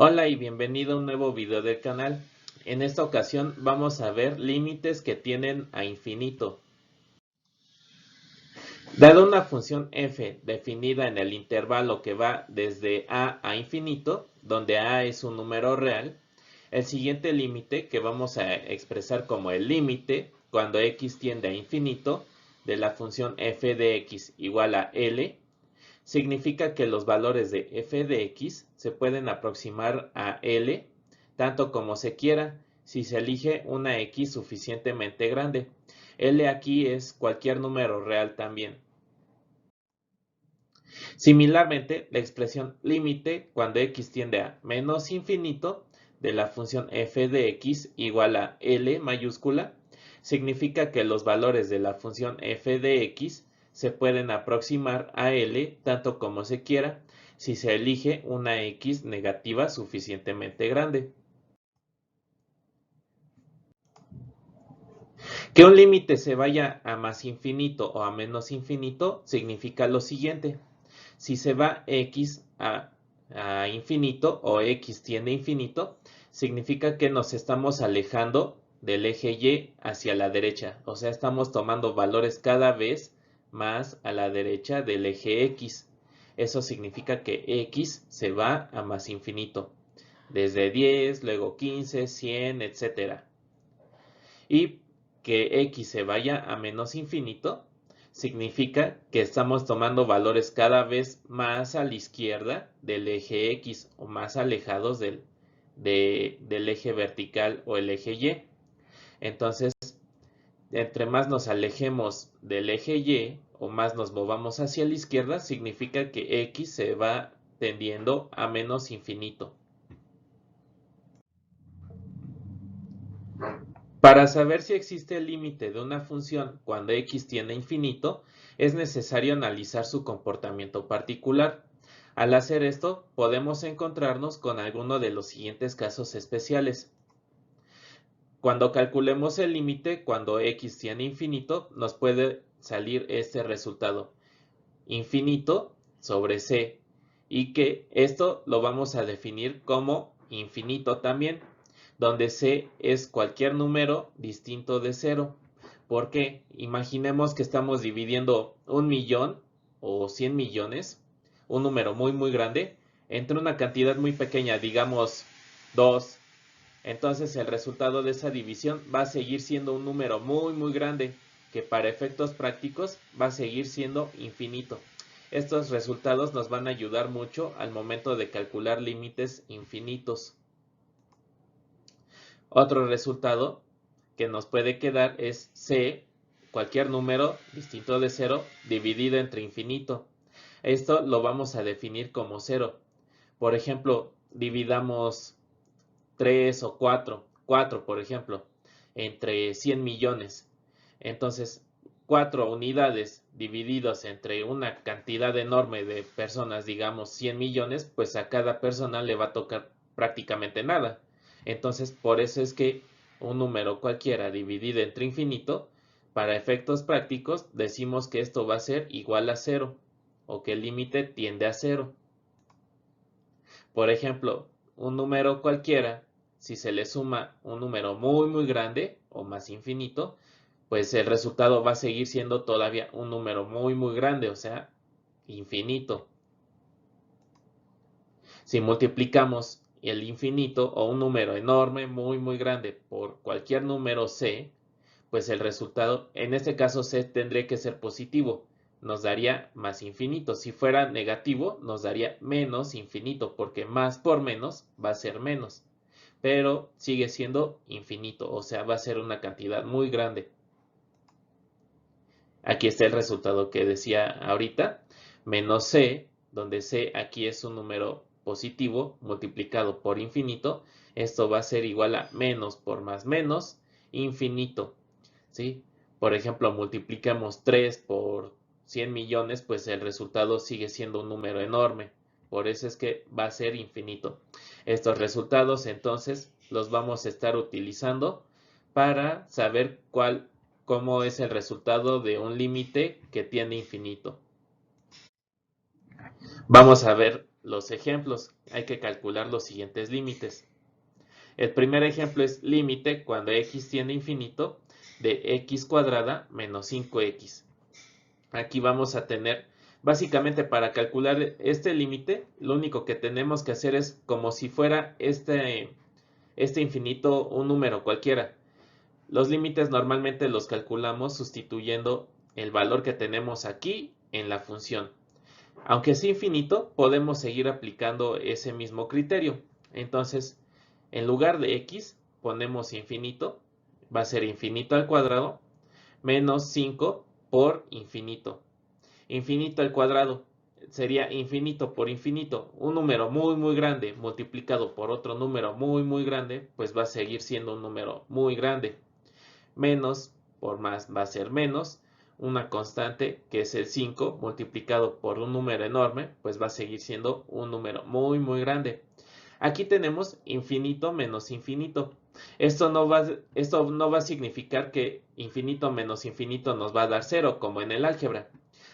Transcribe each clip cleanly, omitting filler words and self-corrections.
Hola y bienvenido a un nuevo video del canal. En esta ocasión vamos a ver límites que tienden a infinito. Dada una función f definida en el intervalo que va desde a infinito, donde a es un número real, el siguiente límite que vamos a expresar como el límite cuando x tiende a infinito de la función f de x igual a L significa que los valores de f de x se pueden aproximar a L tanto como se quiera si se elige una x suficientemente grande. L aquí es cualquier número real también. Similarmente, la expresión límite cuando x tiende a menos infinito de la función f de x igual a L mayúscula significa que los valores de la función f de x se pueden aproximar a L tanto como se quiera si se elige una x negativa suficientemente grande. Que un límite se vaya a más infinito o a menos infinito significa lo siguiente. Si se va x a infinito o x tiende a infinito, significa que nos estamos alejando del eje y hacia la derecha. O sea, estamos tomando valores cada vez más a la derecha del eje x. Eso significa que x se va a más infinito. Desde 10, luego 15, 100, etc. Y que x se vaya a menos infinito significa que estamos tomando valores cada vez más a la izquierda del eje x o más alejados del eje vertical o el eje y. Entonces, entre más nos alejemos del eje y o más nos movamos hacia la izquierda, significa que x se va tendiendo a menos infinito. Para saber si existe el límite de una función cuando x tiende a infinito, es necesario analizar su comportamiento particular. Al hacer esto, podemos encontrarnos con alguno de los siguientes casos especiales. Cuando calculemos el límite cuando x tiende a infinito, nos puede salir este resultado: infinito sobre c, y que esto lo vamos a definir como infinito también, donde c es cualquier número distinto de 0. Porque imaginemos que estamos dividiendo 1.000.000 o 100 millones, un número muy grande, entre una cantidad muy pequeña, digamos 2. Entonces el resultado de esa división va a seguir siendo un número muy grande, que para efectos prácticos va a seguir siendo infinito. Estos resultados nos van a ayudar mucho al momento de calcular límites infinitos. Otro resultado que nos puede quedar es c, cualquier número distinto de 0, dividido entre infinito. Esto lo vamos a definir como 0. Por ejemplo, dividamos 3 o 4 por ejemplo, entre 100 millones. Entonces, 4 unidades divididos entre una cantidad enorme de personas, digamos 100 millones, pues a cada persona le va a tocar prácticamente nada. Entonces, por eso es que un número cualquiera dividido entre infinito, para efectos prácticos, decimos que esto va a ser igual a 0, o que el límite tiende a 0. Por ejemplo, un número cualquiera, si se le suma un número muy grande o más infinito, pues el resultado va a seguir siendo todavía un número muy grande, o sea, infinito. Si multiplicamos el infinito o un número enorme, muy grande, por cualquier número c, pues el resultado, en este caso c tendría que ser positivo, nos daría más infinito. Si fuera negativo, nos daría menos infinito, porque más por menos va a ser menos, pero sigue siendo infinito, o sea, va a ser una cantidad muy grande. Aquí está el resultado que decía ahorita, menos c, donde c aquí es un número positivo multiplicado por infinito. Esto va a ser igual a menos por más menos, infinito. ¿Sí? Por ejemplo, multiplicamos 3 por 100 millones, pues el resultado sigue siendo un número enorme. Por eso es que va a ser infinito. Estos resultados entonces los vamos a estar utilizando para saber cómo es el resultado de un límite que tiene infinito. Vamos a ver los ejemplos. Hay que calcular los siguientes límites. El primer ejemplo es límite cuando x tiende a infinito de x cuadrada menos 5x. Aquí vamos a tener, básicamente para calcular este límite, lo único que tenemos que hacer es como si fuera este infinito un número cualquiera. Los límites normalmente los calculamos sustituyendo el valor que tenemos aquí en la función. Aunque sea infinito, podemos seguir aplicando ese mismo criterio. Entonces, en lugar de x, ponemos infinito, va a ser infinito al cuadrado, menos 5 por infinito. Infinito al cuadrado sería infinito por infinito. Un número muy muy grande multiplicado por otro número muy muy grande, pues va a seguir siendo un número muy grande. Menos por más va a ser menos. Una constante que es el 5 multiplicado por un número enorme, pues va a seguir siendo un número muy muy grande. Aquí tenemos infinito menos infinito. Esto no va a significar que infinito menos infinito nos va a dar 0, como en el álgebra.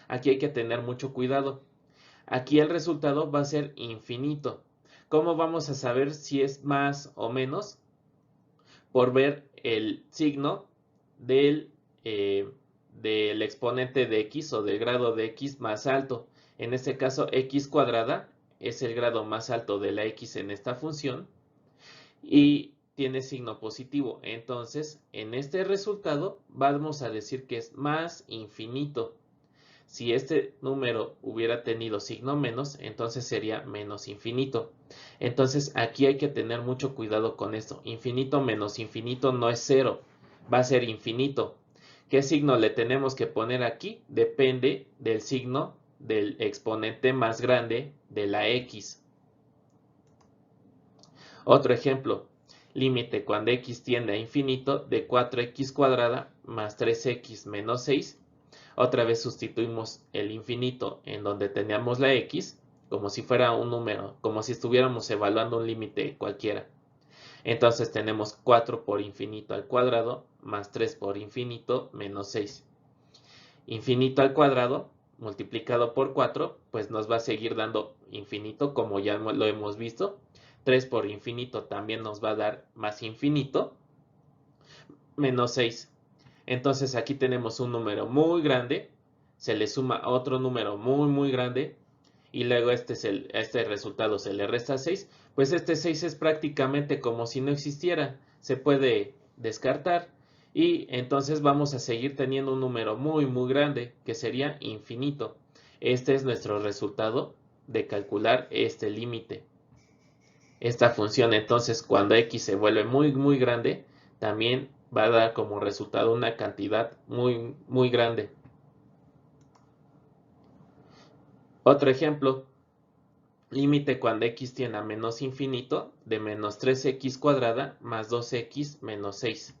Aquí hay que tener mucho cuidado. Aquí el resultado va a ser infinito. ¿Cómo vamos a saber si es más o menos? Por ver el signo del, del exponente de x o del grado de x más alto. En este caso, x cuadrada es el grado más alto de la x en esta función y tiene signo positivo. Entonces, en este resultado vamos a decir que es más infinito. Si este número hubiera tenido signo menos, entonces sería menos infinito. Entonces aquí hay que tener mucho cuidado con esto. Infinito menos infinito no es cero, va a ser infinito. ¿Qué signo le tenemos que poner aquí? Depende del signo del exponente más grande de la x. Otro ejemplo, límite cuando x tiende a infinito de 4x cuadrada más 3x menos 6. Otra vez sustituimos el infinito en donde teníamos la x como si fuera un número, como si estuviéramos evaluando un límite cualquiera. Entonces tenemos 4 por infinito al cuadrado más 3 por infinito menos 6. Infinito al cuadrado multiplicado por 4 pues nos va a seguir dando infinito como ya lo hemos visto. 3 por infinito también nos va a dar más infinito menos 6. Entonces aquí tenemos un número muy grande, se le suma otro número muy muy grande y luego este resultado se le resta 6, pues este 6 es prácticamente como si no existiera, se puede descartar y entonces vamos a seguir teniendo un número muy muy grande que sería infinito. Este es nuestro resultado de calcular este límite. Esta función entonces cuando x se vuelve muy muy grande también va a dar como resultado una cantidad muy muy grande. Otro ejemplo, límite cuando x tiende a menos infinito de menos 3x cuadrada más 2x menos 6.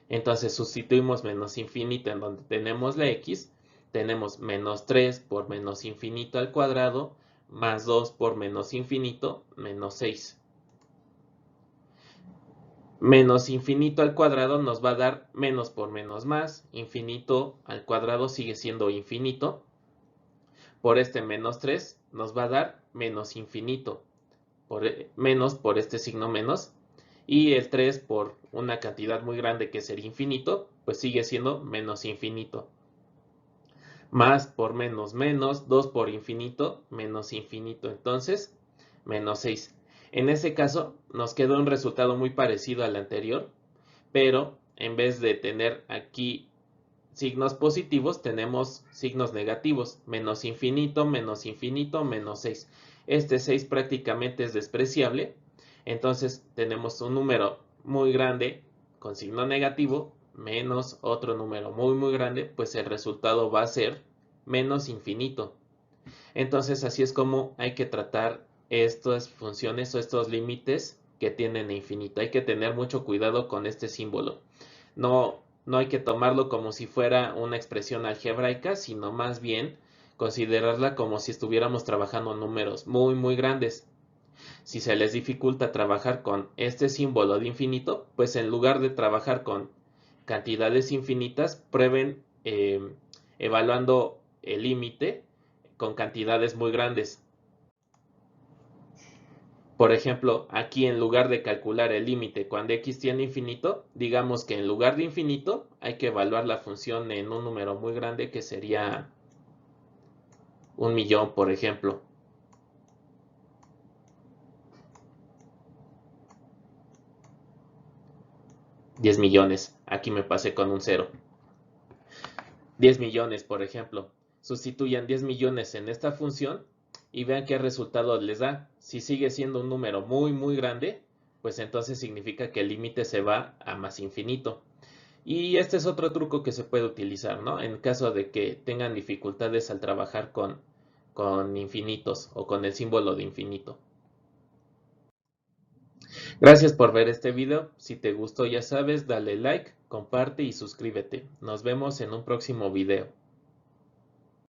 Entonces sustituimos menos infinito en donde tenemos la x, tenemos menos 3 por menos infinito al cuadrado más 2 por menos infinito menos 6. Menos infinito al cuadrado nos va a dar menos por menos más. Infinito al cuadrado sigue siendo infinito. Por este menos 3 nos va a dar menos infinito. Menos por este signo menos. Y el 3 por una cantidad muy grande que sería infinito, pues sigue siendo menos infinito. Más por menos menos, 2 por infinito, menos infinito. Entonces, menos 6. En ese caso, nos quedó un resultado muy parecido al anterior, pero en vez de tener aquí signos positivos, tenemos signos negativos. Menos infinito, menos 6. Este 6 prácticamente es despreciable, entonces tenemos un número muy grande con signo negativo menos otro número muy muy grande, pues el resultado va a ser menos infinito. Entonces así es como hay que tratar estas funciones o estos límites que tienen infinito. Hay que tener mucho cuidado con este símbolo. No hay que tomarlo como si fuera una expresión algebraica, sino más bien considerarla como si estuviéramos trabajando números muy muy grandes. Si se les dificulta trabajar con este símbolo de infinito, pues en lugar de trabajar con cantidades infinitas, prueben evaluando el límite con cantidades muy grandes. Por ejemplo, aquí en lugar de calcular el límite cuando x tiende a infinito, digamos que en lugar de infinito hay que evaluar la función en un número muy grande que sería 1.000.000, por ejemplo. $10.000.000. Aquí me pasé con un 0. 10.000.000, por ejemplo. Sustituyan 10.000.000 en esta función y vean qué resultado les da. Si sigue siendo un número muy grande, pues entonces significa que el límite se va a más infinito. Y este es otro truco que se puede utilizar, ¿no? En caso de que tengan dificultades al trabajar con infinitos o con el símbolo de infinito. Gracias por ver este video. Si te gustó, ya sabes, dale like, comparte y suscríbete. Nos vemos en un próximo video.